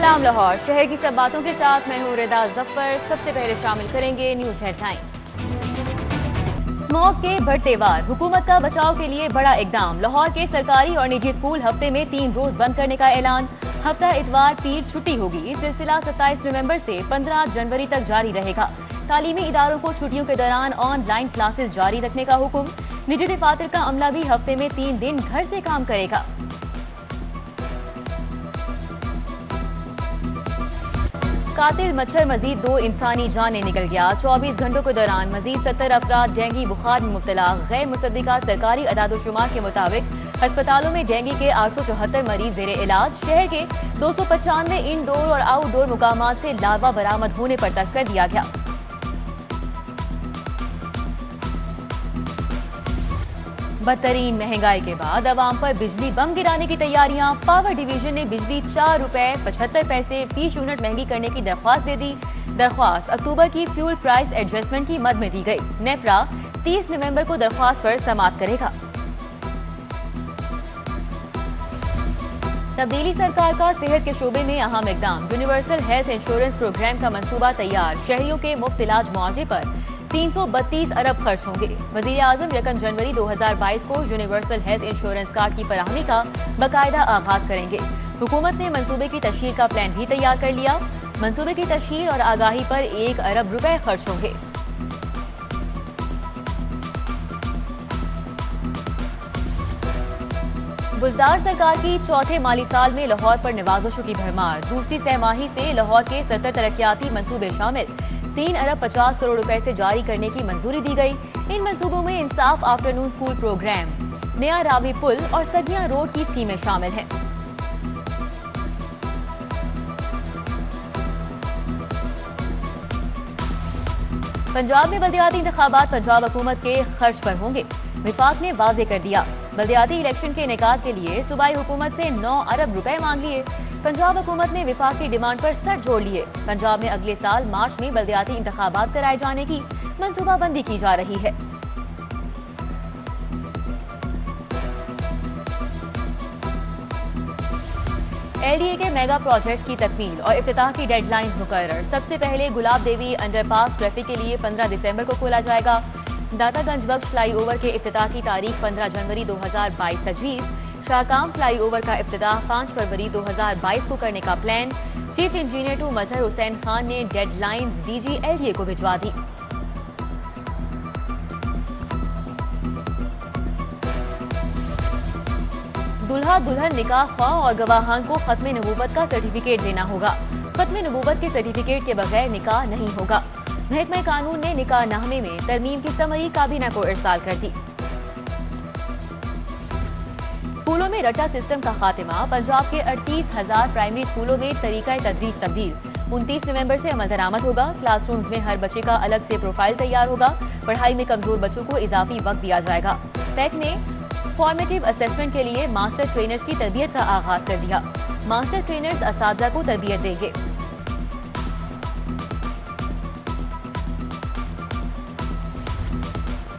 सलाम लाहौर, शहर की सब बातों के साथ मैं हूँ रिदा जफर। सबसे पहले शामिल करेंगे न्यूज हेडलाइंस। स्मॉग के बढ़ते वार, हुकूमत का बचाव के लिए बड़ा इकदाम। लाहौर के सरकारी और निजी स्कूल हफ्ते में 3 रोज बंद करने का ऐलान। हफ्ता इतवार पीर छुट्टी होगी। ये सिलसिला 27 नवंबर से 15 जनवरी तक जारी रहेगा। तालीमी इदारों को छुट्टियों के दौरान ऑनलाइन क्लासेस जारी रखने का हुक्म। निजी दफातर का अमला भी हफ्ते में 3 दिन घर से काम करेगा। कातिल मच्छर मजीद 2 इंसानी जानें निकल गया। 24 घंटों के दौरान मजीद 70 अफराद डेंगू बुखार में मुब्तला। गैर मुसद्दिका सरकारी अदादोशुमार के मुताबिक अस्पतालों में डेंगू के 874 मरीज जेर इलाज। शहर के 295 इनडोर और आउटडोर मुकामात से लार्वा बरामद होने पर तक कर दिया गया। बदतरीन महंगाई के बाद अवाम पर बिजली बम गिराने की तैयारियां। पावर डिवीजन ने बिजली 4 रुपए 75 पैसे फी यूनिट महंगी करने की दरख्वास्त दे दी। दरख्वास्त अक्टूबर की फ्यूल प्राइस एडजस्टमेंट की मद में दी गई। नेपरा 30 नवंबर को दरख्वास्त पर समाअत करेगा। तब्दीली सरकार का सेहत के शोबे में अहम इकदाम। यूनिवर्सल हेल्थ इंश्योरेंस प्रोग्राम का मंसूबा तैयार। शहरियों के मुफ्त इलाज मुआवजे पर 332 अरब खर्च होंगे। वजीर आजम 1 जनवरी 2022 को यूनिवर्सल हेल्थ इंश्योरेंस कार्ड की फराहमी का बाकायदा आगाज करेंगे। हुकूमत ने मंसूबे की तशहीर का प्लान भी तैयार कर लिया। मंसूबे की तशहीर और आगाही पर 1 अरब रुपए खर्च होंगे। बुजदार सरकार की चौथे माली साल में लाहौर पर नवाजशों की भरमार। दूसरी सहमाही से लाहौर के 70 तरक्याती मंसूबे शामिल 3 अरब 50 करोड़ रुपए से जारी करने की मंजूरी दी गई। इन मंसूबों में इंसाफ आफ्टरनून स्कूल प्रोग्राम, नया रावी पुल और सदिया रोड की स्कीमें शामिल हैं। पंजाब में बल्दियाती इंतखाबात पंजाब हुकूमत के खर्च पर होंगे। विफाक ने वाजे कर दिया। बल्दियाती इलेक्शन के इनेकाद के लिए सूबाई हुकूमत से 9 अरब रुपए मांग लिए। पंजाब हुकूमत ने विफाक की डिमांड पर सर जोड़ लिए। पंजाब में अगले साल मार्च में बल्दियाती इंतखाबात कराए जाने की मंसूबाबंदी की जा रही है। एलडीए के मेगा प्रोजेक्ट्स की तकमील और इफ्तिताह की डेडलाइंस मुकर्रर। सबसे पहले गुलाब देवी अंडरपास ट्रैफिक के लिए 15 दिसंबर को खोला जाएगा। दातागंज बख्श फ्लाईओवर के इफ्तिताह की तारीख 15 जनवरी 2022 तजवीज़। शाहकाम फ्लाईओवर का इफ्तिताह 5 फरवरी 2022 को करने का प्लान। चीफ इंजीनियर टू मजहर हुसैन खान ने डेडलाइंस डीजी एलडीए को भिजवा दी। दुल्हा दुल्हन निकाह ख्वाह और गवाहान को खत्म नबूवत का सर्टिफिकेट देना होगा। खत्म नबूवत के सर्टिफिकेट के बगैर निकाह नहीं होगा। महकमा कानून ने निकाह नामे में तरमीम की समरी काबीना को इरसाल कर दी। स्कूलों में रट्टा सिस्टम का खात्मा। पंजाब के 38,000 प्राइमरी स्कूलों में तरीका तदरीस तब्दील। 29 नवंबर से अमल दरामद होगा। क्लासरूम्स में हर बच्चे का अलग से प्रोफाइल तैयार होगा। पढ़ाई में कमजोर बच्चों को इजाफी वक्त दिया जाएगा। पैक ने फॉर्मेटिव असेसमेंट के लिए मास्टर ट्रेनर्स की तरबियत का आगाज कर दिया। मास्टर ट्रेनर्स असातिज़ा को तरबियत देंगे।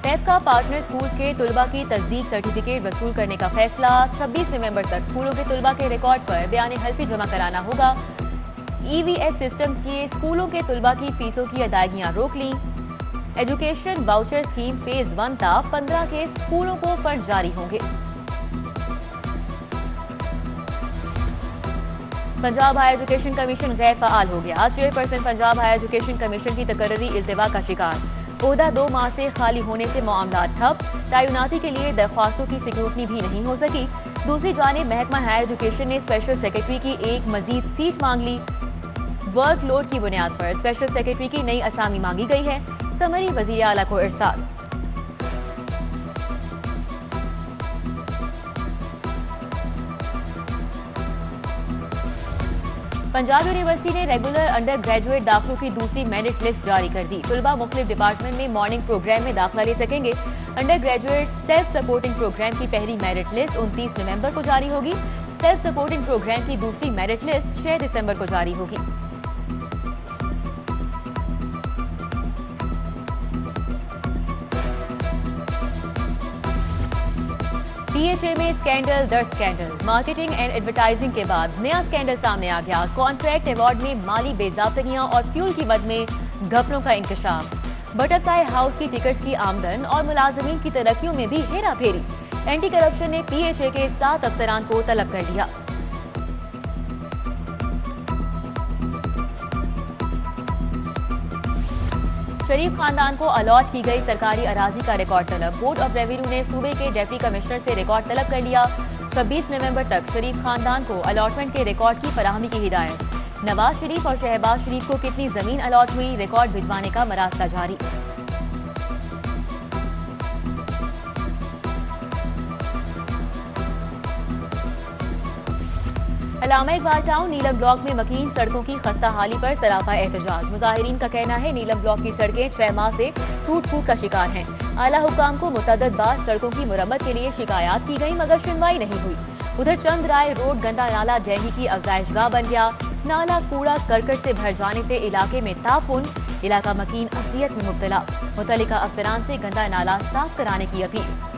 पैक का पार्टनर स्कूल के तुलबा की तस्दीक सर्टिफिकेट वसूल करने का फैसला। 26 नवंबर तक स्कूलों के तुलबा के रिकॉर्ड पर बयान हल्फी जमा कराना होगा। ईवीएस सिस्टम के स्कूलों के तुलबा की फीसों की अदायगियां रोक ली। एजुकेशन वाउचर स्कीम फेज 1 था। 15 के स्कूलों को फंड जारी होंगे। पंजाब हायर एजुकेशन कमीशन गैर फाल हो गया। 6% पंजाब हायर एजुकेशन कमीशन की तकर्री इल्तिवा का शिकार। ओहदा 2 माह से खाली होने से मामला ठप। तैनाती के लिए दरख्वास्तों की स्क्रूटनी भी नहीं हो सकी। दूसरी जानिब महकमा हायर एजुकेशन ने स्पेशल सेक्रेटरी की एक मजीद सीट मांग ली। वर्कलोड की बुनियाद पर स्पेशल सेक्रेटरी की नई असामी मांगी गई है। समरी वज़ीर आला को इरसाल। पंजाब यूनिवर्सिटी ने रेगुलर अंडर ग्रेजुएट दाखिलों की दूसरी मेरिट लिस्ट जारी कर दी। तुलबा मुख्तलिफ डिपार्टमेंट में मॉर्निंग प्रोग्राम में दाखिला ले सकेंगे। Undergraduate self supporting programme की पहली मेरिट लिस्ट 29 नवंबर को जारी होगी। सेल्फ सपोर्टिंग प्रोग्राम की दूसरी मेरिट लिस्ट 6 दिसंबर को जारी होगी। पीएचए में स्कैंडल दर स्कैंडल। मार्केटिंग एंड एडवर्टाइजिंग के बाद नया स्कैंडल सामने आ गया। कॉन्ट्रैक्ट अवार्ड में माली बेजाबतगियां और फ्यूल की मद में घपलों का इंकशाफ। बटरफ्लाई हाउस की टिकट्स की आमदन और मुलाजमीन की तरक्कियों में भी हेरा फेरी। एंटी करप्शन ने पीएचए के 7 अफसरान को तलब कर लिया। शरीफ खानदान को अलॉट की गई सरकारी अराजी का रिकॉर्ड तलब। बोर्ड ऑफ रेवेन्यू ने सूबे के डिप्टी कमिश्नर से रिकॉर्ड तलब कर लिया। 26 नवंबर तक शरीफ खानदान को अलॉटमेंट के रिकॉर्ड की फराहमी की हिदायत। नवाज शरीफ और शहबाज शरीफ को कितनी जमीन अलॉट हुई, रिकॉर्ड भिजवाने का मरासला जारी। अल्लामा इकबाल टाउन नीलम ब्लॉक में मकीन सड़कों की खस्ता हाली पर सराफा एहतजाज। मुजाहिरीन का कहना है नीलम ब्लॉक की सड़कें 6 माह से टूट फूट का शिकार हैं। आला हुकाम को मुतअद्दिद बार सड़कों की मुरम्मत के लिए शिकायत की गई मगर सुनवाई नहीं हुई। उधर चंद राय रोड गंदा नाला दिल्ली की अफजाइशगाह बन गया। नाला कूड़ा करकट से भर जाने से इलाके में ताफुन। इलाका मकीन असियत में मुब्तला। मुतल्लिका अफसरान से गंदा नाला साफ कराने की अपील।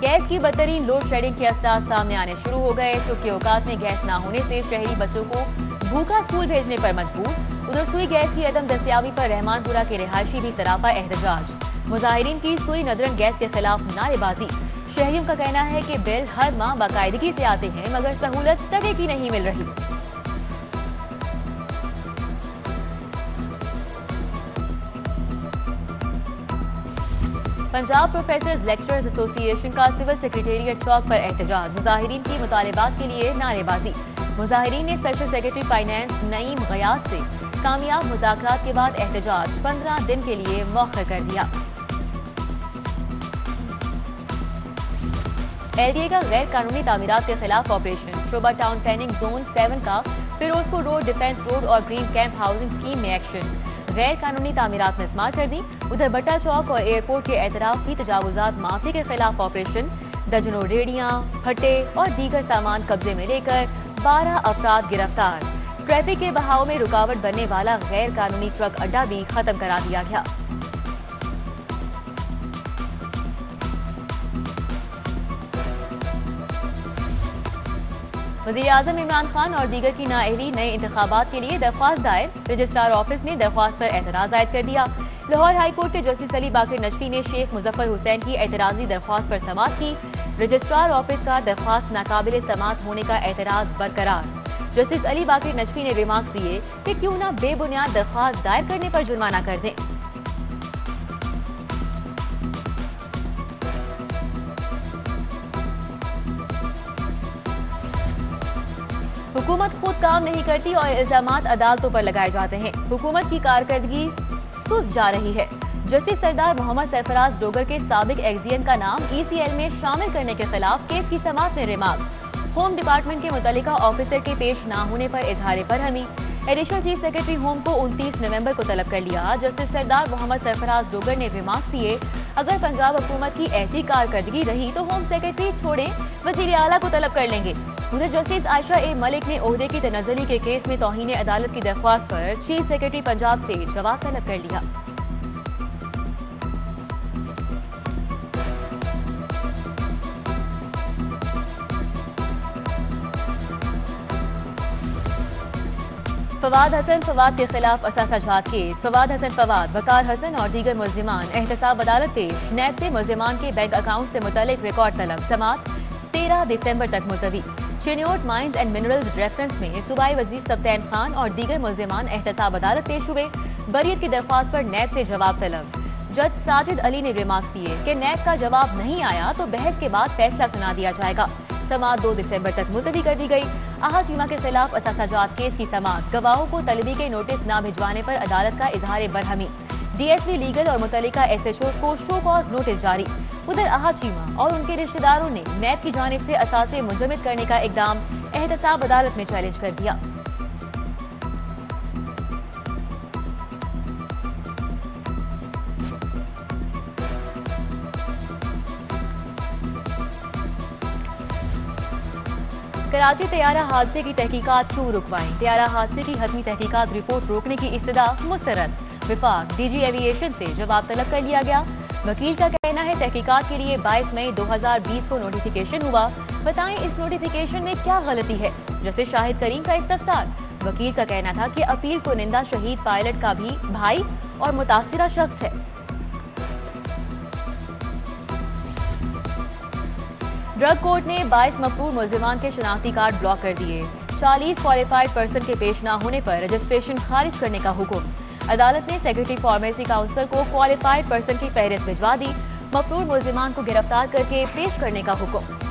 गैस की बदतरीन लोड शेडिंग के असरात सामने आने शुरू हो गए। सुबह के औकात में गैस न होने से शहरी बच्चों को भूखा स्कूल भेजने पर मजबूर। उधर सुई गैस की अदम दस्तियाबी पर रहमानपुरा के रिहायशी भी सराफा एहतजाज। मुजाहिरीन की सुई नदरन गैस के खिलाफ नारेबाजी। शहरियों का कहना है कि बिल हर माह बाकायदगी से आते हैं मगर सहूलत तरह की नहीं मिल रही। पंजाब प्रोफेसर्स लेक्चरर्स एसोसिएशन का सिविल सेक्रेटेरिएट चौक पर एहतजाज। मुजाहिरीन की मुतालिबात के लिए नारेबाजी। मुजाहिरीन ने special secretary finance Naeem Ghiyas से कामयाब मुज़ाकरात के बाद एहतजाज 15 दिन के लिए मौखर कर दिया। एलडीए का गैर कानूनी तामीरात के खिलाफ ऑपरेशन। शोबा टाउन प्लानिंग जोन 7 का फिरोजपुर रोड, डिफेंस रोड और ग्रीन कैंप हाउसिंग स्कीम में एक्शन। गैर कानूनी तामीरात में स्मार्ट कर दी। उधर बट्टा चौक और एयरपोर्ट के एतराफी तजावुजात माफी के खिलाफ ऑपरेशन। दर्जनों रेडियां, फट्टे और दीगर सामान कब्जे में लेकर 12 अफराद गिरफ्तार। ट्रैफिक के बहाव में रुकावट बनने वाला गैर कानूनी ट्रक अड्डा भी खत्म करा दिया गया। वज़ीर-ए-आज़म इमरान खान और दीगर की नाअहली नए इंतखाबात के लिए दरख्वास्त दायर। रजिस्ट्रार ऑफिस ने दरख्वास्त पर एतराज़ आयद कर दिया। लाहौर हाई कोर्ट के जस्टिस अली बाकर नजफी ने शेख मुजफ्फर हुसैन की एतराज़ी दरख्वास्त पर समाअत की। रजिस्ट्रार ऑफिस का दरख्वास्त नाकाबिल समाअत होने का एतराज़ बरकरार। जस्टिस अली बाकर नजफी ने रिमार्क्स दिए कि क्यों न बेबुनियाद दरख्वास्त दायर करने पर जुर्माना कर दें। हुकूमत खुद काम नहीं करती और इल्जामात अदालतों पर लगाए जाते हैं। हुकूमत की कारकर्दगी सुस्त जा रही है। जस्टिस सरदार मोहम्मद सरफराज डोगर के साबिक एक्जियन का नाम ईसीएल में शामिल करने के खिलाफ केस की समाअत में रिमार्क्स। होम डिपार्टमेंट के मुतल्लिका ऑफिसर के पेश न होने पर इजहार बरहमी। एडिशनल चीफ सेक्रेटरी होम को 29 नवंबर को तलब कर लिया। जस्टिस सरदार मोहम्मद सरफराज डोगर ने रिमार्क्स दिए, अगर पंजाब हुकूमत की ऐसी कारकर्दगी रही तो होम सेक्रेटरी छोड़े वजीर आला को तलब कर लेंगे। उधर जस्टिस आयशा ए मलिक ने ओहदे की तनज़्ज़ुली के केस में तौहीन अदालत की दरख्वास्त पर चीफ सेक्रेटरी पंजाब से जवाब तलब कर लिया। फवाद हसन फवाद के खिलाफ असासाजात केस। फवाद हसन फवाद, वकार हसन और दीगर मुल्जिमान एहतसाब अदालत पेश। नैब से मुल्जिमान के बैंक अकाउंट से मुतल्लिक रिकॉर्ड तलब। समाअत 13 दिसंबर तक मुलतवी। Chiniot mines and minerals reference में सूबाई वजीर सब्तैन खान और दीगर मुल्जिमान एहतसाब अदालत पेश हुए। बरियत की दरख्वास्त पर नैब से जवाब तलब। जज साजिद अली ने रिमार्क्स दिए कि नैब का जवाब नहीं आया तो बहस के बाद फैसला सुना दिया जाएगा। समाअत 2 दिसंबर तक मुलतवी कर दी गई। आहा चीमा के खिलाफ असासाजात केस की समाअत। गवाहों को तलबी के नोटिस न भिजवाने पर अदालत का इजहार बरहमी। डीएसपी लीगल और मुतल्लिका एसएचओ को शो कॉज नोटिस जारी। उधर आहा चीमा और उनके रिश्तेदारों ने नैब की जानिब से असासे मुंजमद करने का इकदाम एहतसाब अदालत में चैलेंज कर दिया। कराची तैयारा हादसे की तहकीकात क्यों रुकवाएं? तैयारा हादसे की हतमी तहकीकात रिपोर्ट रोकने की इस्तदा मुस्तरद। विफाक डीजी एविएशन से जवाब तलब कर लिया गया। वकील का कहना है तहकीकात के लिए 22 मई 2020 को नोटिफिकेशन हुआ। बताएं इस नोटिफिकेशन में क्या गलती है? जैसे शाहिद करीम का इस्तफसार। वकील का कहना था कि अपील कुनिंदा शहीद पायलट का भी भाई और मुतासिरा शख्स है। ड्रग कोर्ट ने 22 मफरूर मुल्जिमान के शनाख्ती कार्ड ब्लॉक कर दिए। 40 क्वालिफाइड पर्सन के पेश न होने पर रजिस्ट्रेशन खारिज करने का हुक्म। अदालत ने सेक्रेटरी फार्मेसी काउंसिल को क्वालिफाइड पर्सन की फहरिस्त भिजवा दी। मफरूर मुल्जिमान को गिरफ्तार करके पेश करने का हुक्म।